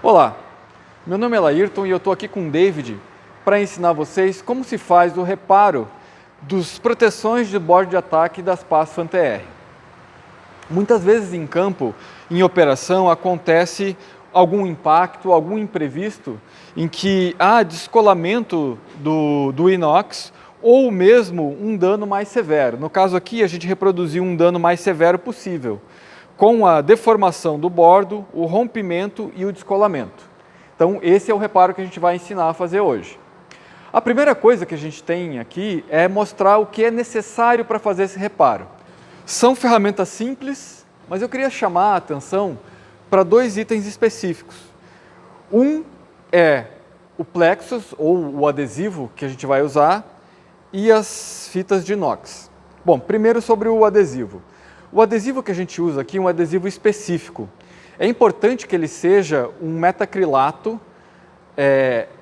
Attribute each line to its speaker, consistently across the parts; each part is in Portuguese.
Speaker 1: Olá, meu nome é Laírton e eu estou aqui com o David para ensinar vocês como se faz o reparo das proteções de bordo de ataque das pás FAN-TR. Muitas vezes em campo, em operação, acontece algum impacto, algum imprevisto em que há descolamento do inox ou mesmo um dano mais severo. No caso aqui, a gente reproduziu um dano mais severo possível, com a deformação do bordo, o rompimento e o descolamento. Então, esse é o reparo que a gente vai ensinar a fazer hoje. A primeira coisa que a gente tem aqui é mostrar o que é necessário para fazer esse reparo. São ferramentas simples, mas eu queria chamar a atenção para dois itens específicos. Um é o plexus, ou o adesivo que a gente vai usar, e as fitas de inox. Bom, primeiro sobre o adesivo. O adesivo que a gente usa aqui é um adesivo específico. É importante que ele seja um metacrilato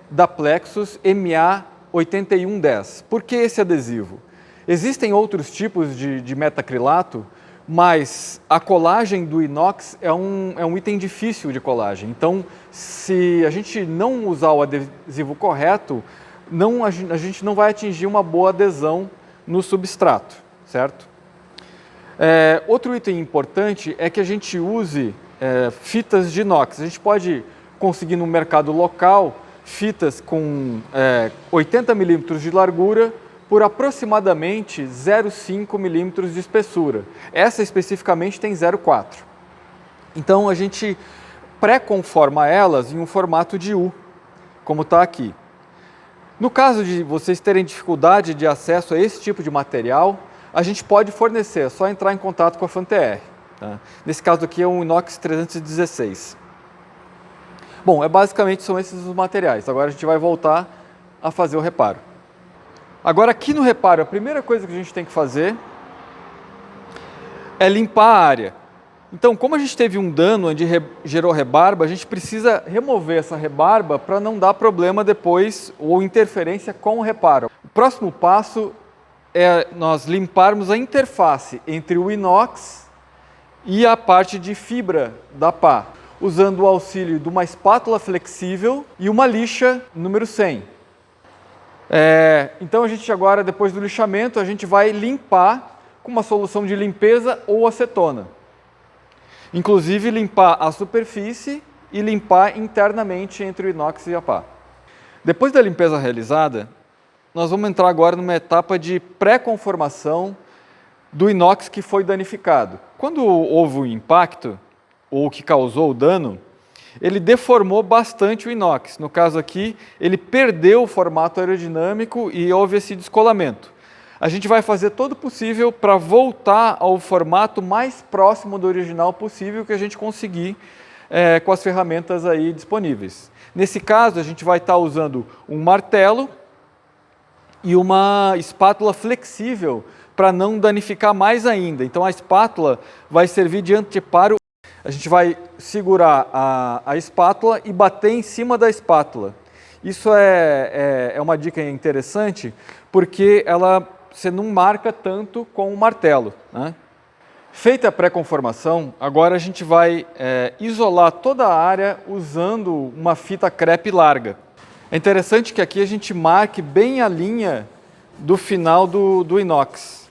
Speaker 1: da Plexus MA8110. Por que esse adesivo? Existem outros tipos de metacrilato, mas a colagem do inox é um item difícil de colagem. Então, se a gente não usar o adesivo correto, a gente não vai atingir uma boa adesão no substrato, certo? Outro item importante é que a gente use fitas de inox. A gente pode conseguir no mercado local fitas com 80 milímetros de largura por aproximadamente 0,5 milímetros de espessura. Essa especificamente tem 0,4. Então a gente pré-conforma elas em um formato de U, como está aqui. No caso de vocês terem dificuldade de acesso a esse tipo de material, a gente pode fornecer, é só entrar em contato com a FAN-TR. Tá? Nesse caso aqui é um inox 316. Bom, basicamente são esses os materiais. Agora a gente vai voltar a fazer o reparo. Agora aqui no reparo, a primeira coisa que a gente tem que fazer é limpar a área. Então, como a gente teve um dano onde gerou rebarba, a gente precisa remover essa rebarba para não dar problema depois ou interferência com o reparo. O próximo passo é nós limparmos a interface entre o inox e a parte de fibra da pá, usando o auxílio de uma espátula flexível e uma lixa número 100. Então a gente agora, depois do lixamento, a gente vai limpar com uma solução de limpeza ou acetona. Inclusive limpar a superfície e limpar internamente entre o inox e a pá. Depois da limpeza realizada, nós vamos entrar agora numa etapa de pré-conformação do inox que foi danificado. Quando houve o impacto, ou que causou o dano, ele deformou bastante o inox. No caso aqui, ele perdeu o formato aerodinâmico e houve esse descolamento. A gente vai fazer todo o possível para voltar ao formato mais próximo do original possível que a gente conseguir com as ferramentas aí disponíveis. Nesse caso, a gente vai estar usando um martelo e uma espátula flexível para não danificar mais ainda. Então a espátula vai servir de anteparo. A gente vai segurar a espátula e bater em cima da espátula. Isso é uma dica interessante porque você não marca tanto com o martelo, né? Feita a pré-conformação, agora a gente vai isolar toda a área usando uma fita crepe larga. É interessante que aqui a gente marque bem a linha do final do inox.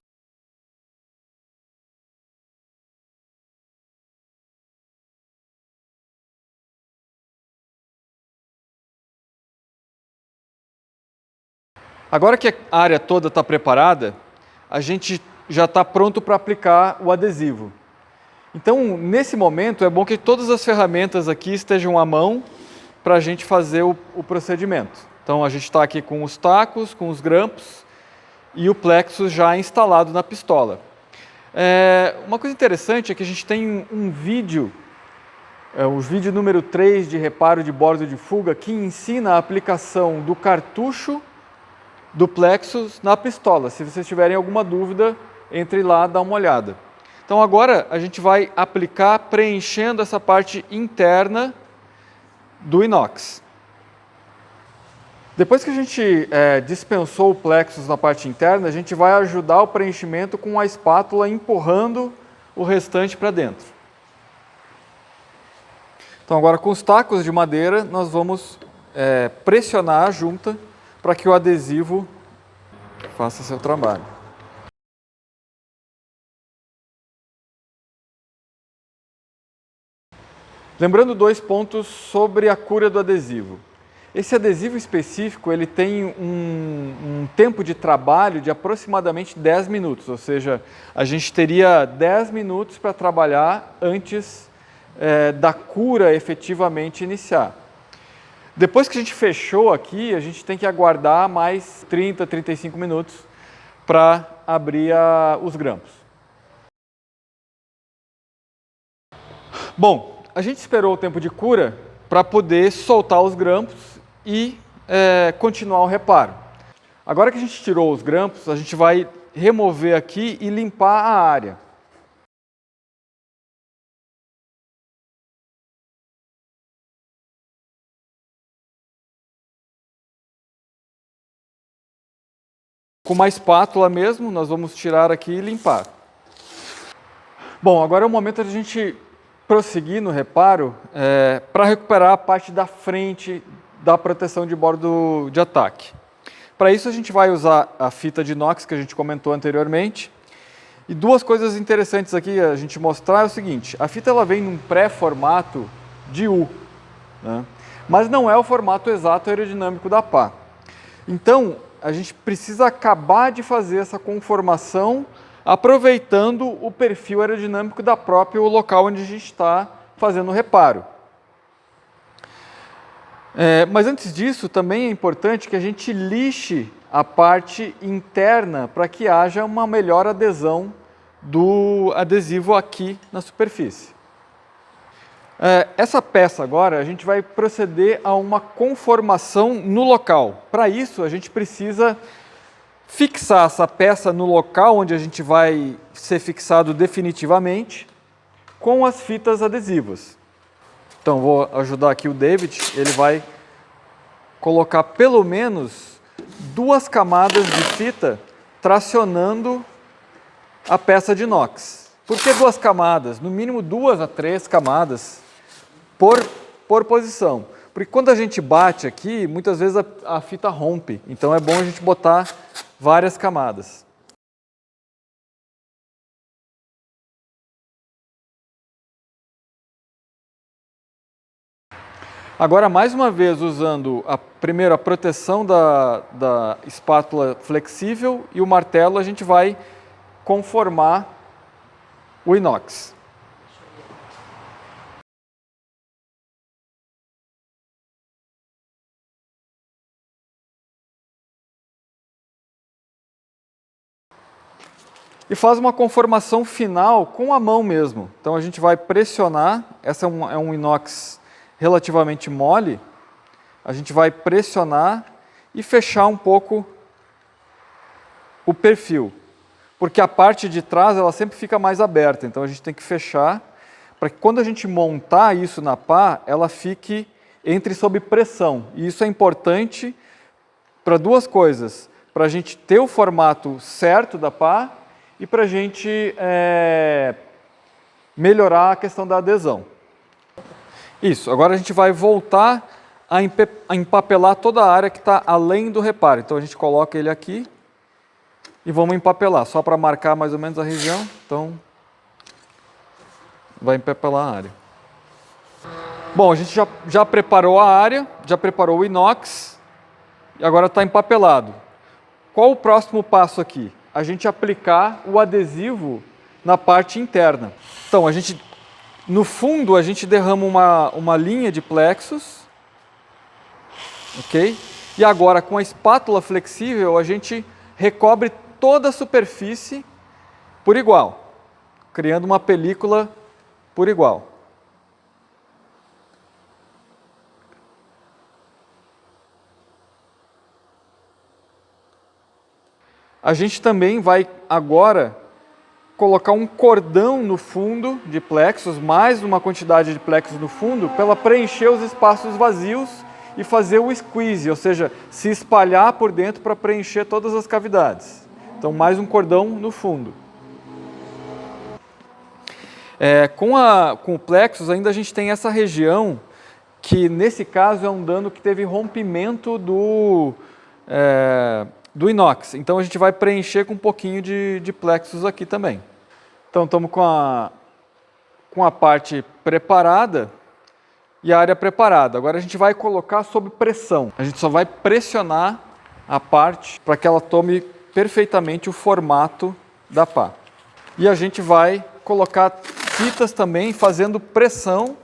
Speaker 1: Agora que a área toda está preparada, a gente já está pronto para aplicar o adesivo. Então, nesse momento, é bom que todas as ferramentas aqui estejam à mão para a gente fazer o procedimento. Então, a gente está aqui com os tacos, com os grampos e o plexus já instalado na pistola. Uma coisa interessante é que a gente tem um vídeo, o vídeo número 3 de reparo de bordo de fuga, que ensina a aplicação do cartucho do plexus na pistola. Se vocês tiverem alguma dúvida, entre lá e dá uma olhada. Então agora a gente vai aplicar preenchendo essa parte interna do inox. Depois que a gente dispensou o plexus na parte interna, a gente vai ajudar o preenchimento com a espátula empurrando o restante para dentro. Então agora com os tacos de madeira nós vamos pressionar a junta para que o adesivo faça seu trabalho. Lembrando 2 pontos sobre a cura do adesivo. Esse adesivo específico ele tem um tempo de trabalho de aproximadamente 10 minutos, ou seja, a gente teria 10 minutos para trabalhar antes da cura efetivamente iniciar. Depois que a gente fechou aqui, a gente tem que aguardar mais 30, 35 minutos para abrir os grampos. Bom, a gente esperou o tempo de cura para poder soltar os grampos e continuar o reparo. Agora que a gente tirou os grampos, a gente vai remover aqui e limpar a área. Com uma espátula mesmo, nós vamos tirar aqui e limpar. Bom, agora é o momento de a gente prosseguir no reparo para recuperar a parte da frente da proteção de bordo de ataque. Para isso a gente vai usar a fita de inox que a gente comentou anteriormente. E 2 coisas interessantes aqui a gente mostrar é o seguinte, a fita ela vem num pré-formato de U, né? Mas não é o formato exato aerodinâmico da pá. Então, a gente precisa acabar de fazer essa conformação aproveitando o perfil aerodinâmico da próprio local onde a gente está fazendo o reparo. Mas antes disso, também é importante que a gente lixe a parte interna para que haja uma melhor adesão do adesivo aqui na superfície. Essa peça agora, a gente vai proceder a uma conformação no local. Para isso, a gente precisa fixar essa peça no local onde a gente vai ser fixado definitivamente com as fitas adesivas. Então, vou ajudar aqui o David, ele vai colocar pelo menos 2 camadas de fita tracionando a peça de inox. Por que 2 camadas? No mínimo 2 a 3 camadas por posição. Porque quando a gente bate aqui, muitas vezes a fita rompe. Então é bom a gente botar várias camadas. Agora, mais uma vez, usando primeiro a proteção da espátula flexível e o martelo, a gente vai conformar o inox. E faz uma conformação final com a mão mesmo. Então a gente vai pressionar, essa é um inox relativamente mole, a gente vai pressionar e fechar um pouco o perfil. Porque a parte de trás ela sempre fica mais aberta, então a gente tem que fechar para que quando a gente montar isso na pá, ela fique sob pressão. E isso é importante para 2 coisas, para a gente ter o formato certo da pá, e para a gente melhorar a questão da adesão. Isso, agora a gente vai voltar a empapelar toda a área que está além do reparo. Então a gente coloca ele aqui e vamos empapelar, só para marcar mais ou menos a região. Então, vai empapelar a área. Bom, a gente já preparou a área, já preparou o inox e agora está empapelado. Qual o próximo passo aqui? A gente aplicar o adesivo na parte interna. Então, no fundo, a gente derrama uma linha de plexus, ok? E agora, com a espátula flexível, a gente recobre toda a superfície por igual, criando uma película por igual. A gente também vai agora colocar um cordão no fundo de plexos, mais uma quantidade de plexos no fundo, para preencher os espaços vazios e fazer o squeeze, ou seja, se espalhar por dentro para preencher todas as cavidades. Então, mais um cordão no fundo. Com o plexus ainda a gente tem essa região que nesse caso é um dano que teve rompimento do inox. Então a gente vai preencher com um pouquinho de plexus aqui também. Então estamos com a parte preparada e a área preparada. Agora a gente vai colocar sob pressão. A gente só vai pressionar a parte para que ela tome perfeitamente o formato da pá. E a gente vai colocar fitas também fazendo pressão.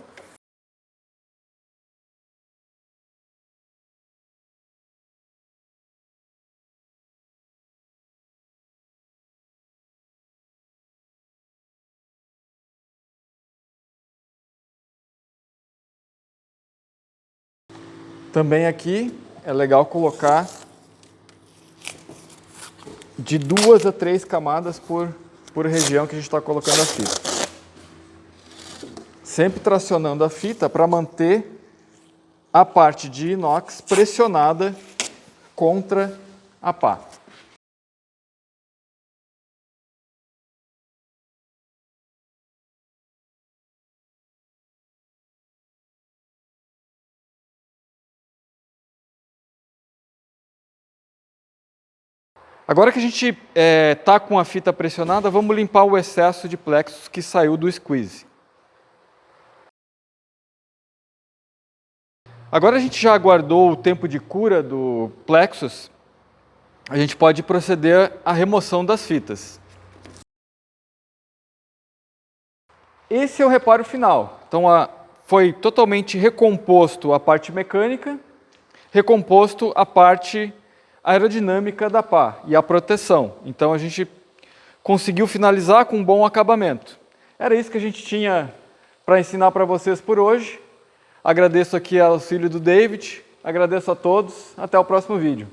Speaker 1: Também aqui é legal colocar de 2 a 3 camadas por região que a gente está colocando a fita. Sempre tracionando a fita para manter a parte de inox pressionada contra a pá. Agora que a gente está com a fita pressionada, vamos limpar o excesso de plexus que saiu do squeeze. Agora a gente já aguardou o tempo de cura do plexus, a gente pode proceder à remoção das fitas. Esse é o reparo final. Então foi totalmente recomposto a parte mecânica, recomposto a parte aerodinâmica da pá e a proteção. Então a gente conseguiu finalizar com um bom acabamento. Era isso que a gente tinha para ensinar para vocês por hoje. Agradeço aqui o auxílio do David, agradeço a todos, até o próximo vídeo.